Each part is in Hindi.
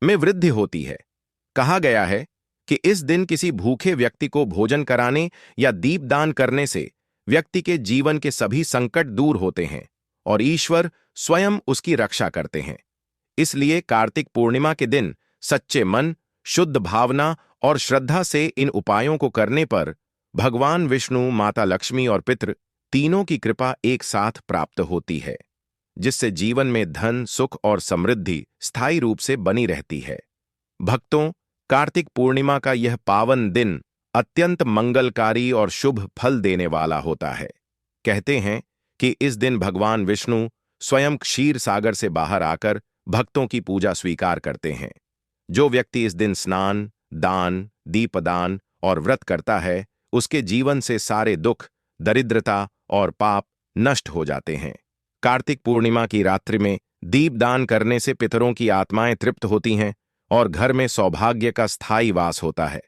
में वृद्धि होती है। कहा गया है कि इस दिन किसी भूखे व्यक्ति को भोजन कराने या दीपदान करने से व्यक्ति के जीवन के सभी संकट दूर होते हैं और ईश्वर स्वयं उसकी रक्षा करते हैं। इसलिए कार्तिक पूर्णिमा के दिन सच्चे मन, शुद्ध भावना और श्रद्धा से इन उपायों को करने पर भगवान विष्णु, माता लक्ष्मी और पितृ तीनों की कृपा एक साथ प्राप्त होती है, जिससे जीवन में धन, सुख और समृद्धि स्थायी रूप से बनी रहती है। भक्तों, कार्तिक पूर्णिमा का यह पावन दिन अत्यंत मंगलकारी और शुभ फल देने वाला होता है। कहते हैं कि इस दिन भगवान विष्णु स्वयं क्षीर सागर से बाहर आकर भक्तों की पूजा स्वीकार करते हैं। जो व्यक्ति इस दिन स्नान, दान, दीपदान और व्रत करता है, उसके जीवन से सारे दुख, दरिद्रता और पाप नष्ट हो जाते हैं। कार्तिक पूर्णिमा की रात्रि में दीपदान करने से पितरों की आत्माएं तृप्त होती हैं और घर में सौभाग्य का स्थायी वास होता है।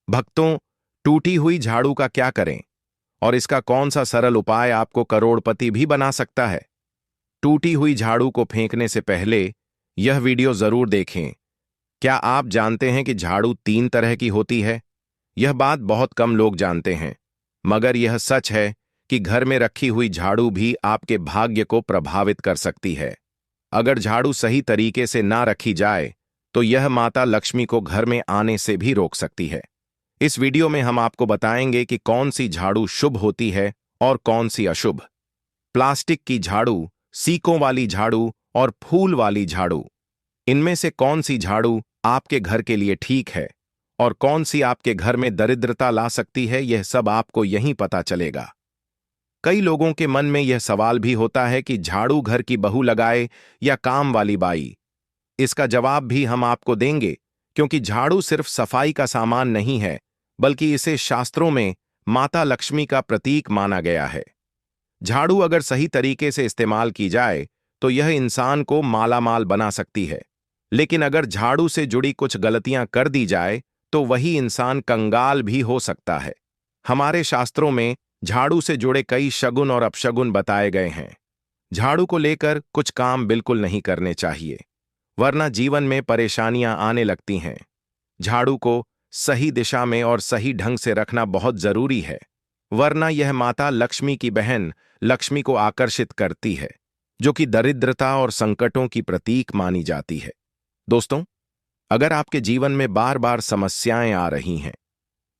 भक्तों, टूटी हुई झाड़ू का क्या करें और इसका कौन सा सरल उपाय आपको करोड़पति भी बना सकता है? टूटी हुई झाड़ू को फेंकने से पहले यह वीडियो जरूर देखें। क्या आप जानते हैं कि झाड़ू 3 तरह की होती है? यह बात बहुत कम लोग जानते हैं, मगर यह सच है कि घर में रखी हुई झाड़ू भी आपके भाग्य को प्रभावित कर सकती है। अगर झाड़ू सही तरीके से ना रखी जाए तो यह माता लक्ष्मी को घर में आने से भी रोक सकती है। इस वीडियो में हम आपको बताएंगे कि कौन सी झाड़ू शुभ होती है और कौन सी अशुभ। प्लास्टिक की झाड़ू, सीकों वाली झाड़ू और फूल वाली झाड़ू, इनमें से कौन सी झाड़ू आपके घर के लिए ठीक है और कौन सी आपके घर में दरिद्रता ला सकती है, यह सब आपको यहीं पता चलेगा। कई लोगों के मन में यह सवाल भी होता है कि झाड़ू घर की बहू लगाए या काम वाली बाई। इसका जवाब भी हम आपको देंगे, क्योंकि झाड़ू सिर्फ सफाई का सामान नहीं है, बल्कि इसे शास्त्रों में माता लक्ष्मी का प्रतीक माना गया है। झाड़ू अगर सही तरीके से इस्तेमाल की जाए तो यह इंसान को मालामाल बना सकती है, लेकिन अगर झाड़ू से जुड़ी कुछ गलतियां कर दी जाए तो वही इंसान कंगाल भी हो सकता है। हमारे शास्त्रों में झाड़ू से जुड़े कई शगुन और अपशगुन बताए गए हैं। झाड़ू को लेकर कुछ काम बिल्कुल नहीं करने चाहिए, वरना जीवन में परेशानियां आने लगती हैं। झाड़ू को सही दिशा में और सही ढंग से रखना बहुत जरूरी है, वरना यह माता लक्ष्मी की बहन लक्ष्मी को आकर्षित करती है, जो कि दरिद्रता और संकटों की प्रतीक मानी जाती है। दोस्तों, अगर आपके जीवन में बार बार समस्याएं आ रही हैं,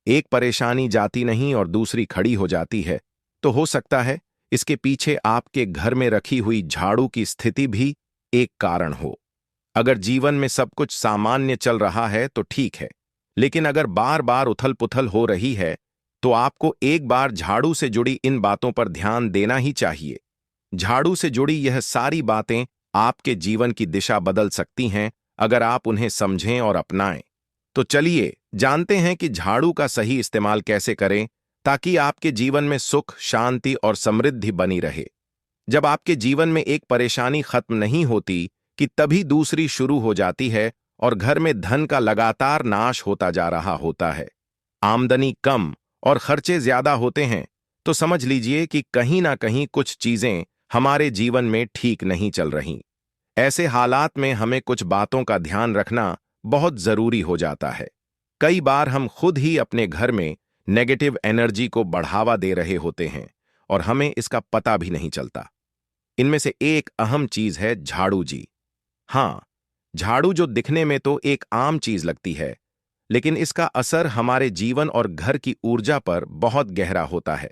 एक परेशानी जाती नहीं और दूसरी खड़ी हो जाती है, तो हो सकता है इसके पीछे आपके घर में रखी हुई झाड़ू की स्थिति भी एक कारण हो। अगर जीवन में सब कुछ सामान्य चल रहा है तो ठीक है, लेकिन अगर बार बार उथल पुथल हो रही है तो आपको एक बार झाड़ू से जुड़ी इन बातों पर ध्यान देना ही चाहिए। झाड़ू से जुड़ी यह सारी बातें आपके जीवन की दिशा बदल सकती हैं अगर आप उन्हें समझें और अपनाएं। तो चलिए जानते हैं कि झाड़ू का सही इस्तेमाल कैसे करें ताकि आपके जीवन में सुख, शांति और समृद्धि बनी रहे। जब आपके जीवन में एक परेशानी खत्म नहीं होती कि तभी दूसरी शुरू हो जाती है और घर में धन का लगातार नाश होता जा रहा होता है। आमदनी कम और खर्चे ज्यादा होते हैं तो समझ लीजिए कि कहीं ना कहीं कुछ चीजें हमारे जीवन में ठीक नहीं चल रही। ऐसे हालात में हमें कुछ बातों का ध्यान रखना बहुत जरूरी हो जाता है। कई बार हम खुद ही अपने घर में नेगेटिव एनर्जी को बढ़ावा दे रहे होते हैं और हमें इसका पता भी नहीं चलता। इनमें से एक अहम चीज है झाड़ू जी। हाँ, झाड़ू जो दिखने में तो एक आम चीज लगती है, लेकिन इसका असर हमारे जीवन और घर की ऊर्जा पर बहुत गहरा होता है।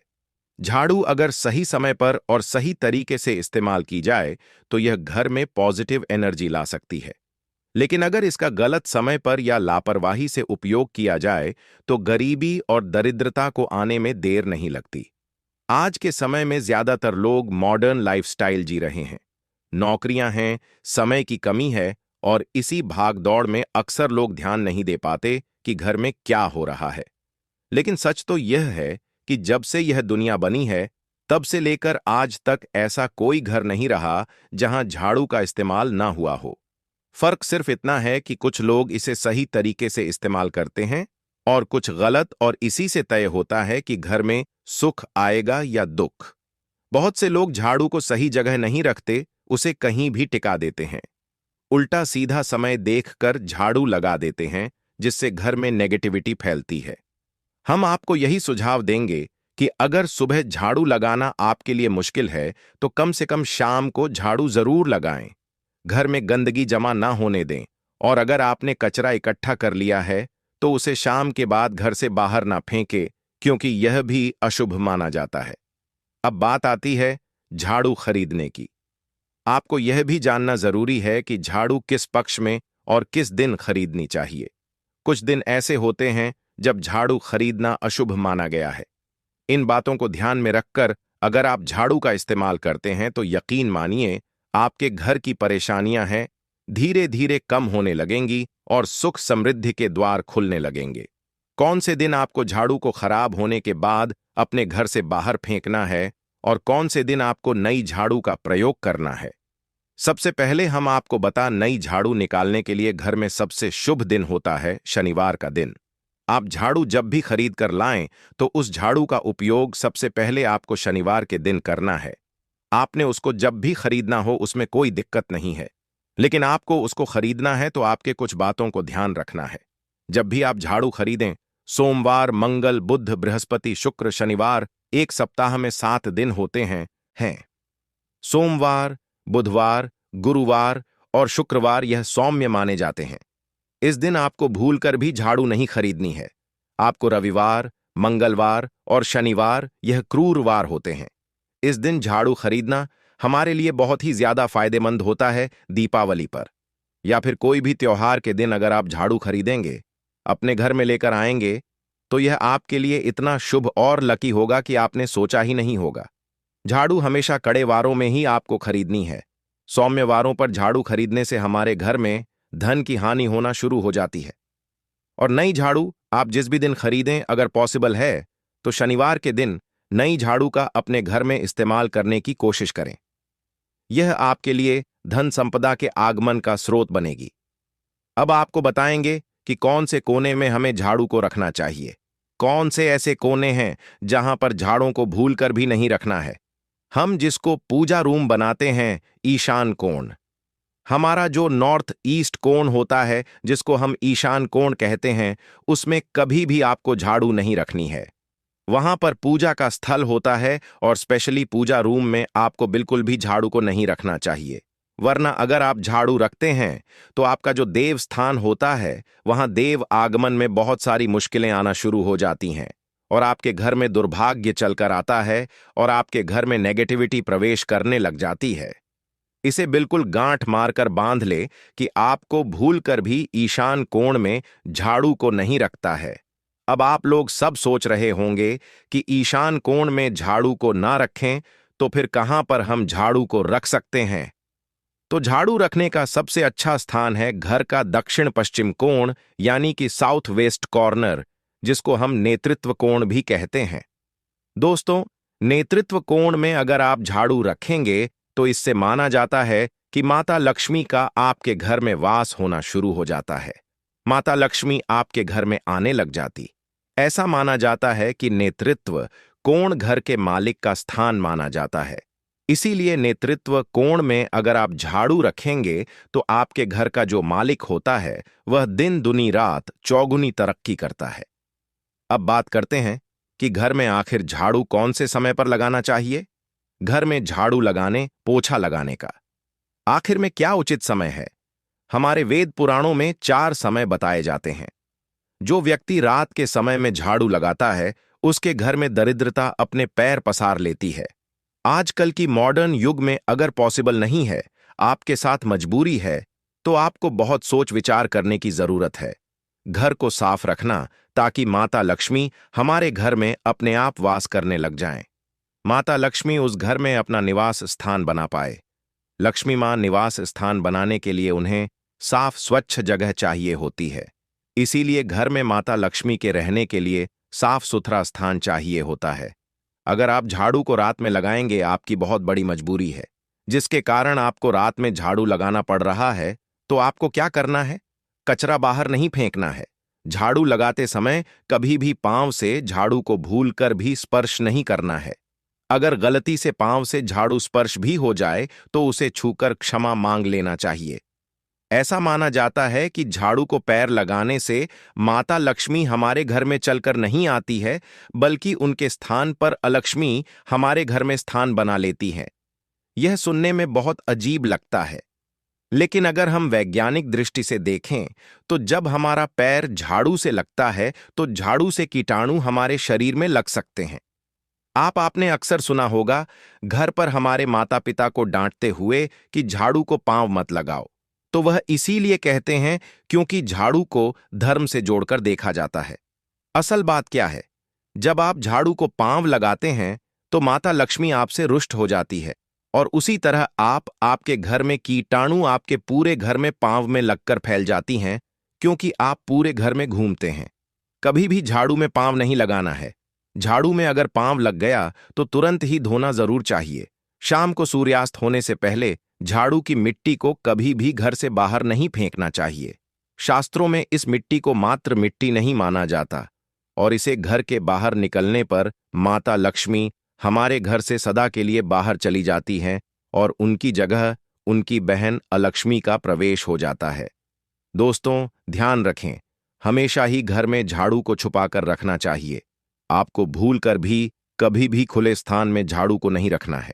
झाड़ू अगर सही समय पर और सही तरीके से इस्तेमाल की जाए तो यह घर में पॉजिटिव एनर्जी ला सकती है, लेकिन अगर इसका गलत समय पर या लापरवाही से उपयोग किया जाए तो गरीबी और दरिद्रता को आने में देर नहीं लगती। आज के समय में ज्यादातर लोग मॉडर्न लाइफस्टाइल जी रहे हैं। नौकरियां हैं, समय की कमी है और इसी भागदौड़ में अक्सर लोग ध्यान नहीं दे पाते कि घर में क्या हो रहा है। लेकिन सच तो यह है कि जब से यह दुनिया बनी है तब से लेकर आज तक ऐसा कोई घर नहीं रहा जहां झाड़ू का इस्तेमाल ना हुआ हो। फर्क सिर्फ इतना है कि कुछ लोग इसे सही तरीके से इस्तेमाल करते हैं और कुछ गलत, और इसी से तय होता है कि घर में सुख आएगा या दुख। बहुत से लोग झाड़ू को सही जगह नहीं रखते, उसे कहीं भी टिका देते हैं। उल्टा सीधा समय देखकर झाड़ू लगा देते हैं, जिससे घर में नेगेटिविटी फैलती है। हम आपको यही सुझाव देंगे कि अगर सुबह झाड़ू लगाना आपके लिए मुश्किल है, तो कम से कम शाम को झाड़ू जरूर लगाएं। घर में गंदगी जमा ना होने दें, और अगर आपने कचरा इकट्ठा कर लिया है, तो उसे शाम के बाद घर से बाहर ना फेंके, क्योंकि यह भी अशुभ माना जाता है। अब बात आती है झाड़ू खरीदने की। आपको यह भी जानना जरूरी है कि झाड़ू किस पक्ष में और किस दिन खरीदनी चाहिए। कुछ दिन ऐसे होते हैं जब झाड़ू खरीदना अशुभ माना गया है। इन बातों को ध्यान में रखकर अगर आप झाड़ू का इस्तेमाल करते हैं, तो यकीन मानिए आपके घर की परेशानियां हैं धीरे धीरे कम होने लगेंगी और सुख समृद्धि के द्वार खुलने लगेंगे। कौन से दिन आपको झाड़ू को खराब होने के बाद अपने घर से बाहर फेंकना है और कौन से दिन आपको नई झाड़ू का प्रयोग करना है? सबसे पहले हम आपको बता, नई झाड़ू निकालने के लिए घर में सबसे शुभ दिन होता है शनिवार का दिन। आप झाड़ू जब भी खरीद कर लाएं, तो उस झाड़ू का उपयोग सबसे पहले आपको शनिवार के दिन करना है। आपने उसको जब भी खरीदना हो, उसमें कोई दिक्कत नहीं है, लेकिन आपको उसको खरीदना है तो आपके कुछ बातों को ध्यान रखना है। जब भी आप झाड़ू खरीदें, सोमवार, मंगल, बुध, बृहस्पति, शुक्र, शनिवार, एक सप्ताह में 7 दिन होते हैं। सोमवार, बुधवार, गुरुवार और शुक्रवार यह सौम्य माने जाते हैं। इस दिन आपको भूलकर भी झाड़ू नहीं खरीदनी है। आपको रविवार, मंगलवार और शनिवार यह क्रूरवार होते हैं। इस दिन झाड़ू खरीदना हमारे लिए बहुत ही ज्यादा फायदेमंद होता है। दीपावली पर या फिर कोई भी त्योहार के दिन अगर आप झाड़ू खरीदेंगे, अपने घर में लेकर आएंगे, तो यह आपके लिए इतना शुभ और लकी होगा कि आपने सोचा ही नहीं होगा। झाड़ू हमेशा कड़े वारों में ही आपको खरीदनी है। सौम्य वारों पर झाड़ू खरीदने से हमारे घर में धन की हानि होना शुरू हो जाती है। और नई झाड़ू आप जिस भी दिन खरीदें, अगर पॉसिबल है तो शनिवार के दिन नई झाड़ू का अपने घर में इस्तेमाल करने की कोशिश करें। यह आपके लिए धन संपदा के आगमन का स्रोत बनेगी। अब आपको बताएंगे कि कौन से कोने में हमें झाड़ू को रखना चाहिए। कौन से ऐसे कोने हैं जहां पर झाड़ों को भूलकर भी नहीं रखना है। हम जिसको पूजा रूम बनाते हैं, ईशान कोण, हमारा जो नॉर्थ ईस्ट कोण होता है, जिसको हम ईशान कोण कहते हैं, उसमें कभी भी आपको झाड़ू नहीं रखनी है। वहां पर पूजा का स्थल होता है और स्पेशली पूजा रूम में आपको बिल्कुल भी झाड़ू को नहीं रखना चाहिए। वरना अगर आप झाड़ू रखते हैं, तो आपका जो देव स्थान होता है, वहां देव आगमन में बहुत सारी मुश्किलें आना शुरू हो जाती हैं और आपके घर में दुर्भाग्य चलकर आता है और आपके घर में नेगेटिविटी प्रवेश करने लग जाती है। इसे बिल्कुल गांठ मारकर बांध ले कि आपको भूलकर भी ईशान कोण में झाड़ू को नहीं रखता है। अब आप लोग सब सोच रहे होंगे कि ईशान कोण में झाड़ू को ना रखें तो फिर कहां पर हम झाड़ू को रख सकते हैं? तो झाड़ू रखने का सबसे अच्छा स्थान है घर का दक्षिण पश्चिम कोण, यानी कि साउथ वेस्ट कॉर्नर, जिसको हम नेतृत्व कोण भी कहते हैं। दोस्तों, नेतृत्व कोण में अगर आप झाड़ू रखेंगे, तो इससे माना जाता है कि माता लक्ष्मी का आपके घर में वास होना शुरू हो जाता है। माता लक्ष्मी आपके घर में आने लग जाती। ऐसा माना जाता है कि नेतृत्व कोण घर के मालिक का स्थान माना जाता है। इसीलिए नेतृत्व कोण में अगर आप झाड़ू रखेंगे, तो आपके घर का जो मालिक होता है, वह दिन दुनी रात चौगुनी तरक्की करता है। अब बात करते हैं कि घर में आखिर झाड़ू कौन से समय पर लगाना चाहिए। घर में झाड़ू लगाने, पोछा लगाने का आखिर में क्या उचित समय है? हमारे वेद पुराणों में 4 समय बताए जाते हैं। जो व्यक्ति रात के समय में झाड़ू लगाता है, उसके घर में दरिद्रता अपने पैर पसार लेती है। आजकल की मॉडर्न युग में अगर पॉसिबल नहीं है, आपके साथ मजबूरी है, तो आपको बहुत सोच विचार करने की जरूरत है। घर को साफ रखना, ताकि माता लक्ष्मी हमारे घर में अपने आप वास करने लग जाएं। माता लक्ष्मी उस घर में अपना निवास स्थान बना पाए। लक्ष्मी मां निवास स्थान बनाने के लिए उन्हें साफ स्वच्छ जगह चाहिए होती है। इसीलिए घर में माता लक्ष्मी के रहने के लिए साफ सुथरा स्थान चाहिए होता है। अगर आप झाड़ू को रात में लगाएंगे, आपकी बहुत बड़ी मजबूरी है, जिसके कारण आपको रात में झाड़ू लगाना पड़ रहा है, तो आपको क्या करना है? कचरा बाहर नहीं फेंकना है। झाड़ू लगाते समय कभी भी पांव से झाड़ू को भूलकर भी स्पर्श नहीं करना है। अगर गलती से पांव से झाड़ू स्पर्श भी हो जाए, तो उसे छूकर क्षमा मांग लेना चाहिए। ऐसा माना जाता है कि झाड़ू को पैर लगाने से माता लक्ष्मी हमारे घर में चलकर नहीं आती है, बल्कि उनके स्थान पर अलक्ष्मी हमारे घर में स्थान बना लेती है। यह सुनने में बहुत अजीब लगता है, लेकिन अगर हम वैज्ञानिक दृष्टि से देखें तो जब हमारा पैर झाड़ू से लगता है तो झाड़ू से कीटाणु हमारे शरीर में लग सकते हैं। आपने अक्सर सुना होगा घर पर हमारे माता पिता को डांटते हुए कि झाड़ू को पांव मत लगाओ, तो वह इसीलिए कहते हैं क्योंकि झाड़ू को धर्म से जोड़कर देखा जाता है। असल बात क्या है, जब आप झाड़ू को पांव लगाते हैं तो माता लक्ष्मी आपसे रुष्ट हो जाती है, और उसी तरह आपके घर में कीटाणु आपके पूरे घर में पांव में लगकर फैल जाती हैं, क्योंकि आप पूरे घर में घूमते हैं। कभी भी झाड़ू में पांव नहीं लगाना है। झाड़ू में अगर पांव लग गया तो तुरंत ही धोना जरूर चाहिए। शाम को सूर्यास्त होने से पहले झाड़ू की मिट्टी को कभी भी घर से बाहर नहीं फेंकना चाहिए। शास्त्रों में इस मिट्टी को मात्र मिट्टी नहीं माना जाता, और इसे घर के बाहर निकलने पर माता लक्ष्मी हमारे घर से सदा के लिए बाहर चली जाती हैं और उनकी जगह उनकी बहन अलक्ष्मी का प्रवेश हो जाता है। दोस्तों, ध्यान रखें, हमेशा ही घर में झाड़ू को छुपाकर रखना चाहिए। आपको भूलकर भी कभी भी खुले स्थान में झाड़ू को नहीं रखना है।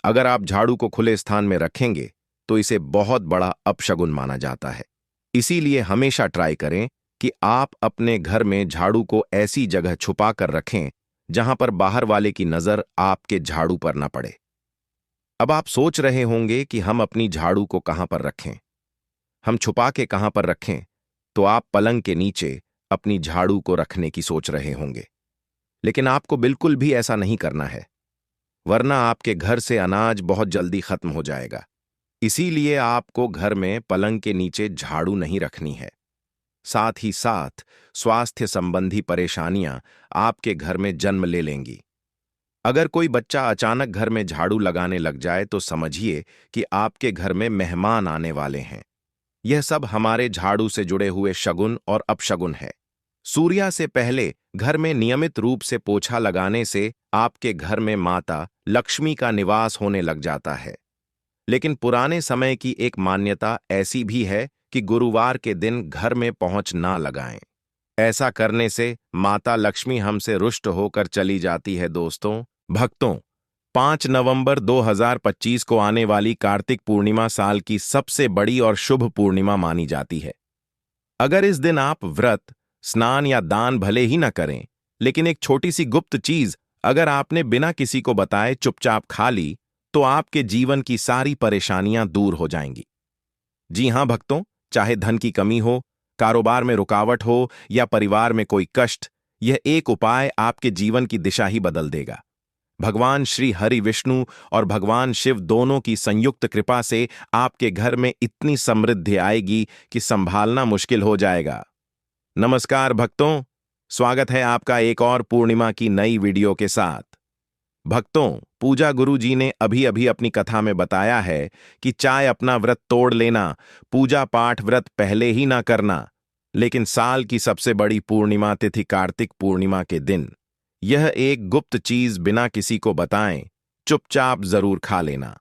अगर आप झाड़ू को खुले स्थान में रखेंगे तो इसे बहुत बड़ा अपशगुन माना जाता है। इसीलिए हमेशा ट्राई करें कि आप अपने घर में झाड़ू को ऐसी जगह छुपा कर रखें जहां पर बाहर वाले की नजर आपके झाड़ू पर न पड़े। अब आप सोच रहे होंगे कि हम अपनी झाड़ू को कहां पर रखें, हम छुपा के कहां पर रखें, तो आप पलंग के नीचे अपनी झाड़ू को रखने की सोच रहे होंगे। लेकिन आपको बिल्कुल भी ऐसा नहीं करना है, वरना आपके घर से अनाज बहुत जल्दी खत्म हो जाएगा। इसीलिए आपको घर में पलंग के नीचे झाड़ू नहीं रखनी है। साथ ही साथ स्वास्थ्य संबंधी परेशानियां आपके घर में जन्म ले लेंगी। अगर कोई बच्चा अचानक घर में झाड़ू लगाने लग जाए तो समझिए कि आपके घर में मेहमान आने वाले हैं। यह सब हमारे झाड़ू से जुड़े हुए शगुन और अपशगुन है। सूर्या से पहले घर में नियमित रूप से पोछा लगाने से आपके घर में माता लक्ष्मी का निवास होने लग जाता है। लेकिन पुराने समय की एक मान्यता ऐसी भी है कि गुरुवार के दिन घर में पहुंच ना लगाएं। ऐसा करने से माता लक्ष्मी हमसे रुष्ट होकर चली जाती है। दोस्तों, भक्तों, 5 नवंबर 2025 को आने वाली कार्तिक पूर्णिमा साल की सबसे बड़ी और शुभ पूर्णिमा मानी जाती है। अगर इस दिन आप व्रत, स्नान या दान भले ही न करें, लेकिन एक छोटी सी गुप्त चीज अगर आपने बिना किसी को बताए चुपचाप खा ली तो आपके जीवन की सारी परेशानियां दूर हो जाएंगी। जी हां भक्तों, चाहे धन की कमी हो, कारोबार में रुकावट हो या परिवार में कोई कष्ट, यह एक उपाय आपके जीवन की दिशा ही बदल देगा। भगवान श्री हरि विष्णु और भगवान शिव दोनों की संयुक्त कृपा से आपके घर में इतनी समृद्धि आएगी कि संभालना मुश्किल हो जाएगा। नमस्कार भक्तों, स्वागत है आपका एक और पूर्णिमा की नई वीडियो के साथ। भक्तों, पूजा गुरु जी ने अभी अभी अपनी कथा में बताया है कि चाहे अपना व्रत तोड़ लेना, पूजा पाठ व्रत पहले ही ना करना, लेकिन साल की सबसे बड़ी पूर्णिमा तिथि कार्तिक पूर्णिमा के दिन यह एक गुप्त चीज बिना किसी को बताएं चुपचाप जरूर खा लेना।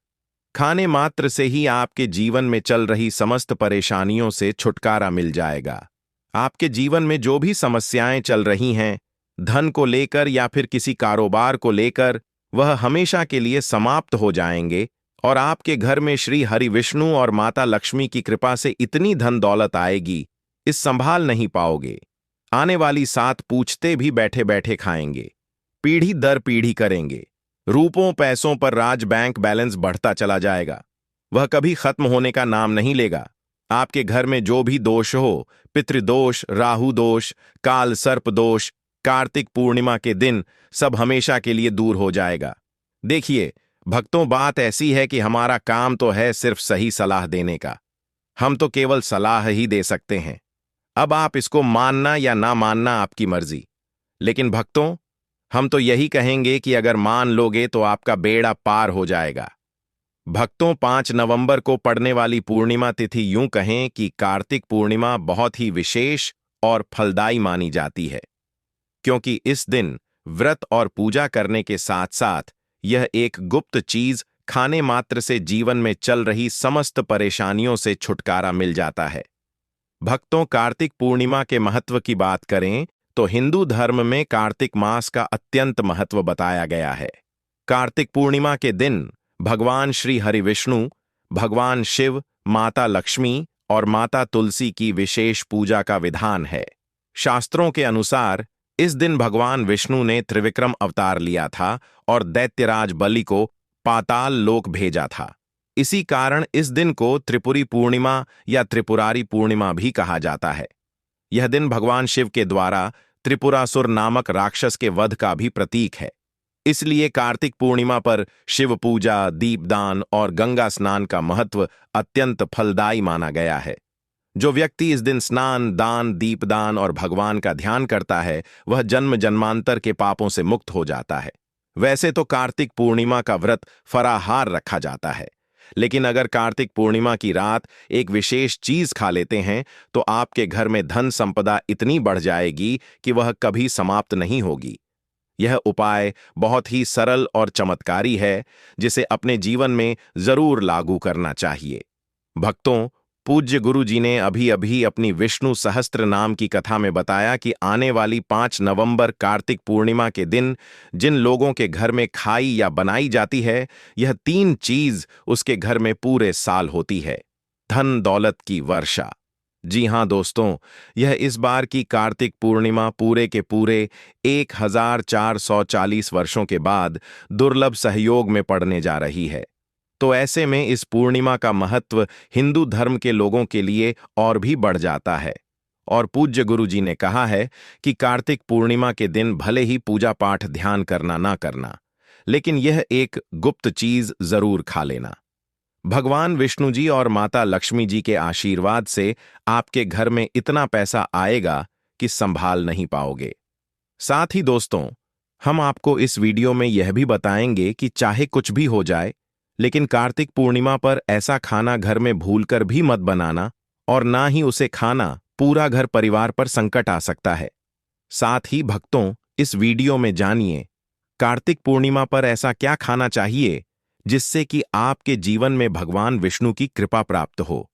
खाने मात्र से ही आपके जीवन में चल रही समस्त परेशानियों से छुटकारा मिल जाएगा। आपके जीवन में जो भी समस्याएं चल रही हैं, धन को लेकर या फिर किसी कारोबार को लेकर, वह हमेशा के लिए समाप्त हो जाएंगे और आपके घर में श्री हरि विष्णु और माता लक्ष्मी की कृपा से इतनी धन दौलत आएगी, इस संभाल नहीं पाओगे। आने वाली 7 पूछते भी बैठे बैठे खाएंगे, पीढ़ी दर पीढ़ी करेंगे। रूपों पैसों पर राज बैंक बैलेंस बढ़ता चला जाएगा, वह कभी खत्म होने का नाम नहीं लेगा। आपके घर में जो भी दोष हो, पितृदोष, राहु दोष, काल सर्प दोष, कार्तिक पूर्णिमा के दिन सब हमेशा के लिए दूर हो जाएगा। देखिए भक्तों, बात ऐसी है कि हमारा काम तो है सिर्फ सही सलाह देने का। हम तो केवल सलाह ही दे सकते हैं। अब आप इसको मानना या ना मानना आपकी मर्जी। लेकिन भक्तों, हम तो यही कहेंगे कि अगर मान लोगे तो आपका बेड़ा पार हो जाएगा। भक्तों, 5 नवंबर को पड़ने वाली पूर्णिमा तिथि यूं कहें कि कार्तिक पूर्णिमा बहुत ही विशेष और फलदायी मानी जाती है, क्योंकि इस दिन व्रत और पूजा करने के साथ साथ यह एक गुप्त चीज खाने मात्र से जीवन में चल रही समस्त परेशानियों से छुटकारा मिल जाता है। भक्तों, कार्तिक पूर्णिमा के महत्व की बात करें तो हिंदू धर्म में कार्तिक मास का अत्यंत महत्व बताया गया है। कार्तिक पूर्णिमा के दिन भगवान श्री हरि विष्णु, भगवान शिव, माता लक्ष्मी और माता तुलसी की विशेष पूजा का विधान है। शास्त्रों के अनुसार इस दिन भगवान विष्णु ने त्रिविक्रम अवतार लिया था और दैत्यराज बलि को पाताल लोक भेजा था। इसी कारण इस दिन को त्रिपुरी पूर्णिमा या त्रिपुरारी पूर्णिमा भी कहा जाता है। यह दिन भगवान शिव के द्वारा त्रिपुरासुर नामक राक्षस के वध का भी प्रतीक है। इसलिए कार्तिक पूर्णिमा पर शिव पूजा, दीपदान और गंगा स्नान का महत्व अत्यंत फलदायी माना गया है। जो व्यक्ति इस दिन स्नान, दान, दीपदान और भगवान का ध्यान करता है, वह जन्म जन्मांतर के पापों से मुक्त हो जाता है। वैसे तो कार्तिक पूर्णिमा का व्रत फराहार रखा जाता है, लेकिन अगर कार्तिक पूर्णिमा की रात एक विशेष चीज खा लेते हैं तो आपके घर में धन संपदा इतनी बढ़ जाएगी कि वह कभी समाप्त नहीं होगी। यह उपाय बहुत ही सरल और चमत्कारी है, जिसे अपने जीवन में जरूर लागू करना चाहिए। भक्तों, पूज्य गुरु जी ने अभी अभी अपनी विष्णु सहस्त्र नाम की कथा में बताया कि आने वाली 5 नवंबर कार्तिक पूर्णिमा के दिन जिन लोगों के घर में खाई या बनाई जाती है, यह 3 चीज उसके घर में पूरे साल होती है। धन दौलत की वर्षा। जी हां दोस्तों, यह इस बार की कार्तिक पूर्णिमा पूरे के पूरे 1440 वर्षों के बाद दुर्लभ सहयोग में पड़ने जा रही है। तो ऐसे में इस पूर्णिमा का महत्व हिंदू धर्म के लोगों के लिए और भी बढ़ जाता है। और पूज्य गुरु जी ने कहा है कि कार्तिक पूर्णिमा के दिन भले ही पूजा पाठ ध्यान करना ना करना, लेकिन यह एक गुप्त चीज जरूर खा लेना। भगवान विष्णु जी और माता लक्ष्मी जी के आशीर्वाद से आपके घर में इतना पैसा आएगा कि संभाल नहीं पाओगे। साथ ही दोस्तों, हम आपको इस वीडियो में यह भी बताएंगे कि चाहे कुछ भी हो जाए, लेकिन कार्तिक पूर्णिमा पर ऐसा खाना घर में भूलकर भी मत बनाना, और ना ही उसे खाना पूरा घर परिवार पर संकट आ सकता है। साथ ही भक्तों, इस वीडियो में जानिए कार्तिक पूर्णिमा पर ऐसा क्या खाना चाहिए जिससे कि आपके जीवन में भगवान विष्णु की कृपा प्राप्त हो।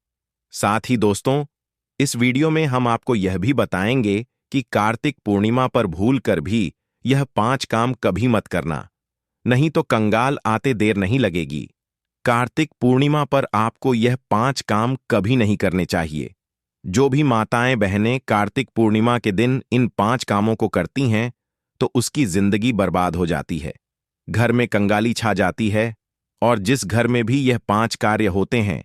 साथ ही दोस्तों, इस वीडियो में हम आपको यह भी बताएंगे कि कार्तिक पूर्णिमा पर भूलकर भी यह 5 काम कभी मत करना, नहीं तो कंगाल आते देर नहीं लगेगी। कार्तिक पूर्णिमा पर आपको यह 5 काम कभी नहीं करने चाहिए। जो भी माताएं बहनें कार्तिक पूर्णिमा के दिन इन 5 कामों को करती हैं तो उसकी जिंदगी बर्बाद हो जाती है, घर में कंगाली छा जाती है, और जिस घर में भी यह 5 कार्य होते हैं,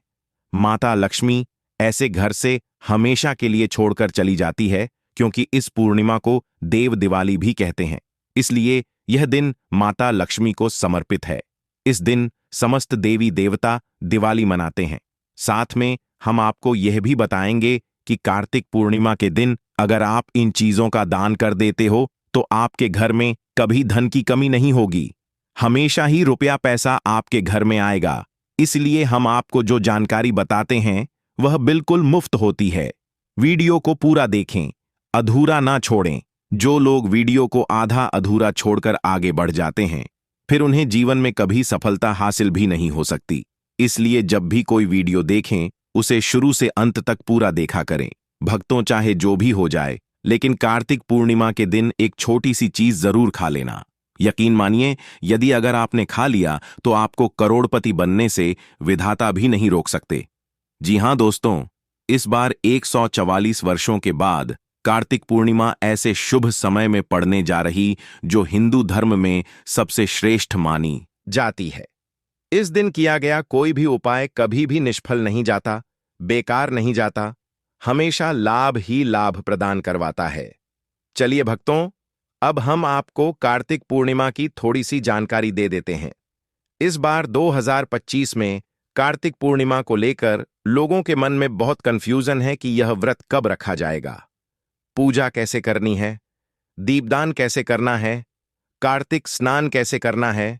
माता लक्ष्मी ऐसे घर से हमेशा के लिए छोड़कर चली जाती है, क्योंकि इस पूर्णिमा को देव दिवाली भी कहते हैं। इसलिए यह दिन माता लक्ष्मी को समर्पित है। इस दिन समस्त देवी देवता दिवाली मनाते हैं। साथ में हम आपको यह भी बताएंगे कि कार्तिक पूर्णिमा के दिन अगर आप इन चीजों का दान कर देते हो तो आपके घर में कभी धन की कमी नहीं होगी, हमेशा ही रुपया पैसा आपके घर में आएगा। इसलिए हम आपको जो जानकारी बताते हैं वह बिल्कुल मुफ्त होती है। वीडियो को पूरा देखें, अधूरा ना छोड़ें। जो लोग वीडियो को आधा अधूरा छोड़कर आगे बढ़ जाते हैं, फिर उन्हें जीवन में कभी सफलता हासिल भी नहीं हो सकती। इसलिए जब भी कोई वीडियो देखें, उसे शुरू से अंत तक पूरा देखा करें। भक्तों, चाहे जो भी हो जाए, लेकिन कार्तिक पूर्णिमा के दिन एक छोटी सी चीज जरूर खा लेना। यकीन मानिए, यदि अगर आपने खा लिया तो आपको करोड़पति बनने से विधाता भी नहीं रोक सकते। जी हां दोस्तों, इस बार 144 वर्षों के बाद कार्तिक पूर्णिमा ऐसे शुभ समय में पड़ने जा रही जो हिंदू धर्म में सबसे श्रेष्ठ मानी जाती है। इस दिन किया गया कोई भी उपाय कभी भी निष्फल नहीं जाता, बेकार नहीं जाता, हमेशा लाभ ही लाभ प्रदान करवाता है। चलिए भक्तों, अब हम आपको कार्तिक पूर्णिमा की थोड़ी सी जानकारी दे देते हैं। इस बार 2025 में कार्तिक पूर्णिमा को लेकर लोगों के मन में बहुत कंफ्यूजन है कि यह व्रत कब रखा जाएगा, पूजा कैसे करनी है, दीपदान कैसे करना है, कार्तिक स्नान कैसे करना है,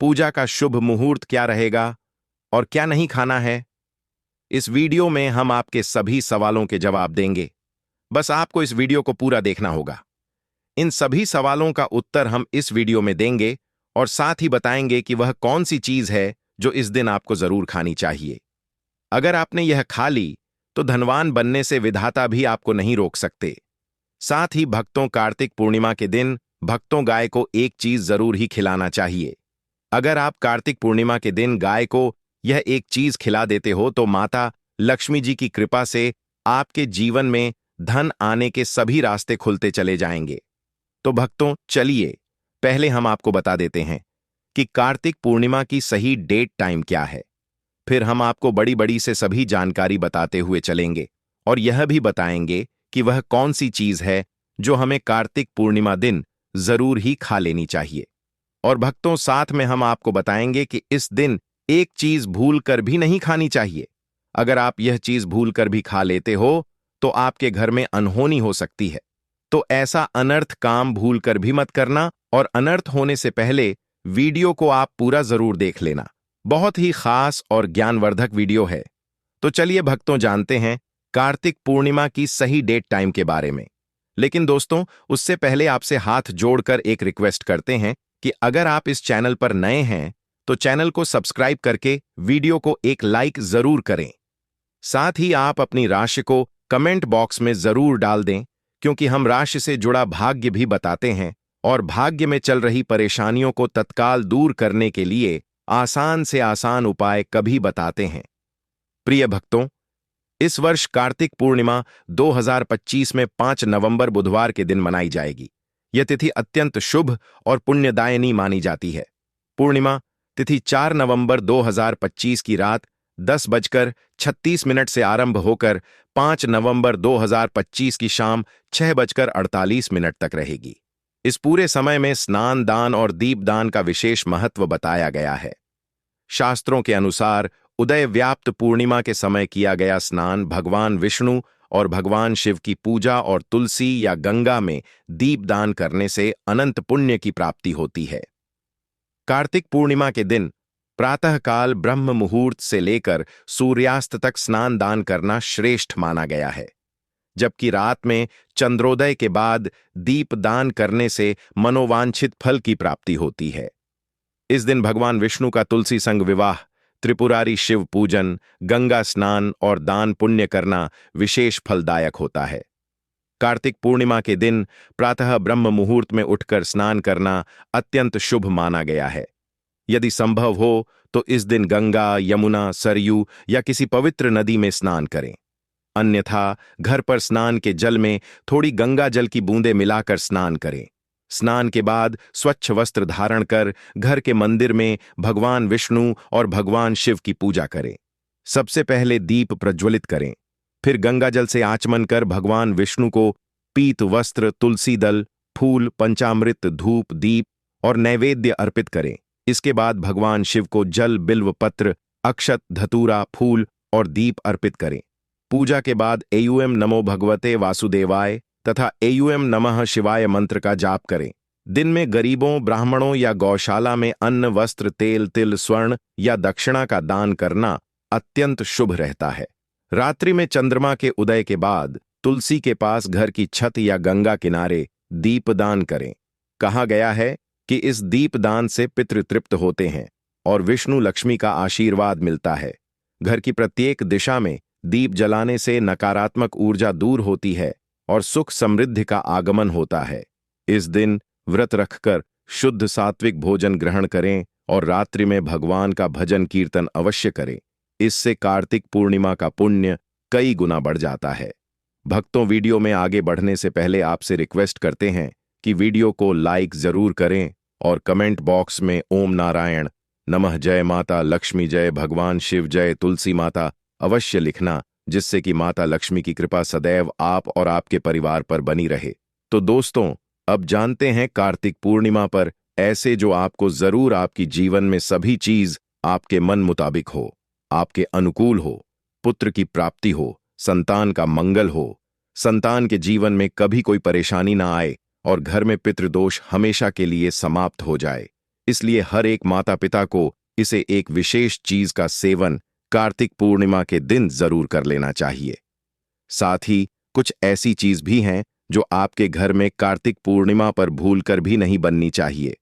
पूजा का शुभ मुहूर्त क्या रहेगा और क्या नहीं खाना है। इस वीडियो में हम आपके सभी सवालों के जवाब देंगे। बस आपको इस वीडियो को पूरा देखना होगा। इन सभी सवालों का उत्तर हम इस वीडियो में देंगे और साथ ही बताएंगे कि वह कौन सी चीज है जो इस दिन आपको जरूर खानी चाहिए। अगर आपने यह खा ली तो धनवान बनने से विधाता भी आपको नहीं रोक सकते। साथ ही भक्तों, कार्तिक पूर्णिमा के दिन भक्तों गाय को एक चीज जरूर ही खिलाना चाहिए। अगर आप कार्तिक पूर्णिमा के दिन गाय को यह एक चीज खिला देते हो तो माता लक्ष्मी जी की कृपा से आपके जीवन में धन आने के सभी रास्ते खुलते चले जाएंगे। तो भक्तों, चलिए पहले हम आपको बता देते हैं कि कार्तिक पूर्णिमा की सही डेट टाइम क्या है। फिर हम आपको बड़ी बड़ी से सभी जानकारी बताते हुए चलेंगे और यह भी बताएंगे कि वह कौन सी चीज है जो हमें कार्तिक पूर्णिमा दिन जरूर ही खा लेनी चाहिए। और भक्तों, साथ में हम आपको बताएंगे कि इस दिन एक चीज भूल कर भी नहीं खानी चाहिए। अगर आप यह चीज भूल कर भी खा लेते हो तो आपके घर में अनहोनी हो सकती है। तो ऐसा अनर्थ काम भूल कर भी मत करना और अनर्थ होने से पहले वीडियो को आप पूरा जरूर देख लेना। बहुत ही खास और ज्ञानवर्धक वीडियो है। तो चलिए भक्तों, जानते हैं कार्तिक पूर्णिमा की सही डेट टाइम के बारे में। लेकिन दोस्तों, उससे पहले आपसे हाथ जोड़कर एक रिक्वेस्ट करते हैं कि अगर आप इस चैनल पर नए हैं तो चैनल को सब्सक्राइब करके वीडियो को एक लाइक जरूर करें। साथ ही आप अपनी राशि को कमेंट बॉक्स में जरूर डाल दें, क्योंकि हम राशि से जुड़ा भाग्य भी बताते हैं और भाग्य में चल रही परेशानियों को तत्काल दूर करने के लिए आसान से आसान उपाय कभी बताते हैं। प्रिय भक्तों, इस वर्ष कार्तिक पूर्णिमा 2025 में 5 नवंबर बुधवार के दिन मनाई जाएगी। यह तिथि अत्यंत शुभ और पुण्यदायिनी मानी जाती है। पूर्णिमा तिथि 4 नवंबर 2025 की रात 10:36 से आरंभ होकर 5 नवंबर 2025 की शाम 6:48 तक रहेगी। इस पूरे समय में स्नान दान और दीपदान का विशेष महत्व बताया गया है। शास्त्रों के अनुसार उदय व्याप्त पूर्णिमा के समय किया गया स्नान भगवान विष्णु और भगवान शिव की पूजा और तुलसी या गंगा में दीपदान करने से अनंत पुण्य की प्राप्ति होती है। कार्तिक पूर्णिमा के दिन प्रातःकाल ब्रह्म मुहूर्त से लेकर सूर्यास्त तक स्नान दान करना श्रेष्ठ माना गया है, जबकि रात में चंद्रोदय के बाद दीपदान करने से मनोवांछित फल की प्राप्ति होती है। इस दिन भगवान विष्णु का तुलसी संग विवाह, त्रिपुरारी शिव पूजन, गंगा स्नान और दान पुण्य करना विशेष फलदायक होता है। कार्तिक पूर्णिमा के दिन प्रातः ब्रह्म मुहूर्त में उठकर स्नान करना अत्यंत शुभ माना गया है। यदि संभव हो तो इस दिन गंगा, यमुना, सरयू या किसी पवित्र नदी में स्नान करें। अन्यथा घर पर स्नान के जल में थोड़ी गंगा जल की बूंदें मिलाकर स्नान करें। स्नान के बाद स्वच्छ वस्त्र धारण कर घर के मंदिर में भगवान विष्णु और भगवान शिव की पूजा करें। सबसे पहले दीप प्रज्वलित करें, फिर गंगा जल से आचमन कर भगवान विष्णु को पीत वस्त्र, तुलसी दल, फूल, पंचामृत, धूप, दीप और नैवेद्य अर्पित करें। इसके बाद भगवान शिव को जल, बिल्व पत्र, अक्षत, धतूरा, फूल और दीप अर्पित करें। पूजा के बाद एयूएम नमो भगवते वासुदेवाय तथा एयूएम नमः शिवाय मंत्र का जाप करें। दिन में गरीबों, ब्राह्मणों या गौशाला में अन्न, वस्त्र, तेल, तिल, स्वर्ण या दक्षिणा का दान करना अत्यंत शुभ रहता है। रात्रि में चंद्रमा के उदय के बाद तुलसी के पास घर की छत या गंगा किनारे दीपदान करें। कहा गया है कि इस दीपदान से पितृ तृप्त होते हैं और विष्णु लक्ष्मी का आशीर्वाद मिलता है। घर की प्रत्येक दिशा में दीप जलाने से नकारात्मक ऊर्जा दूर होती है और सुख समृद्धि का आगमन होता है। इस दिन व्रत रखकर शुद्ध सात्विक भोजन ग्रहण करें और रात्रि में भगवान का भजन कीर्तन अवश्य करें। इससे कार्तिक पूर्णिमा का पुण्य कई गुना बढ़ जाता है। भक्तों, वीडियो में आगे बढ़ने से पहले आपसे रिक्वेस्ट करते हैं कि वीडियो को लाइक जरूर करें और कमेंट बॉक्स में ओम नारायण नमः, जय माता लक्ष्मी, जय भगवान शिव, जय तुलसी माता अवश्य लिखना, जिससे कि माता लक्ष्मी की कृपा सदैव आप और आपके परिवार पर बनी रहे। तो दोस्तों, अब जानते हैं कार्तिक पूर्णिमा पर ऐसे जो आपको जरूर आपकी जीवन में सभी चीज आपके मन मुताबिक हो, आपके अनुकूल हो, पुत्र की प्राप्ति हो, संतान का मंगल हो, संतान के जीवन में कभी कोई परेशानी ना आए और घर में पितृदोष हमेशा के लिए समाप्त हो जाए। इसलिए हर एक माता पिता को इसे एक विशेष चीज का सेवन कार्तिक पूर्णिमा के दिन जरूर कर लेना चाहिए। साथ ही कुछ ऐसी चीज भी हैं जो आपके घर में कार्तिक पूर्णिमा पर भूलकर भी नहीं बननी चाहिए।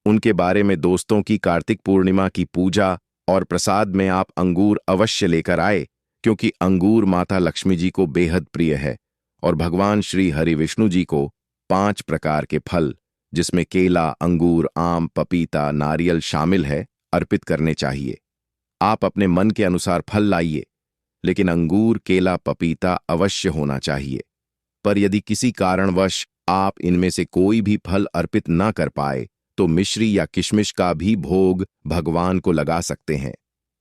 उनके बारे में दोस्तों की कार्तिक पूर्णिमा की पूजा और प्रसाद में आप अंगूर अवश्य लेकर आए, क्योंकि अंगूर माता लक्ष्मी जी को बेहद प्रिय है। और भगवान श्री हरि विष्णु जी को 5 प्रकार के फल, जिसमें केला, अंगूर, आम, पपीता, नारियल शामिल है, अर्पित करने चाहिए। आप अपने मन के अनुसार फल लाइए, लेकिन अंगूर, केला, पपीता अवश्य होना चाहिए। पर यदि किसी कारणवश आप इनमें से कोई भी फल अर्पित न कर पाए, तो मिश्री या किशमिश का भी भोग भगवान को लगा सकते हैं,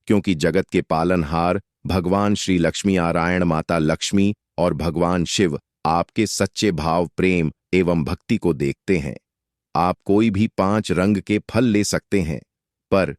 क्योंकि जगत के पालनहार भगवान श्री लक्ष्मी नारायण, माता लक्ष्मी और भगवान शिव आपके सच्चे भाव, प्रेम एवं भक्ति को देखते हैं। आप कोई भी 5 रंग के फल ले सकते हैं, पर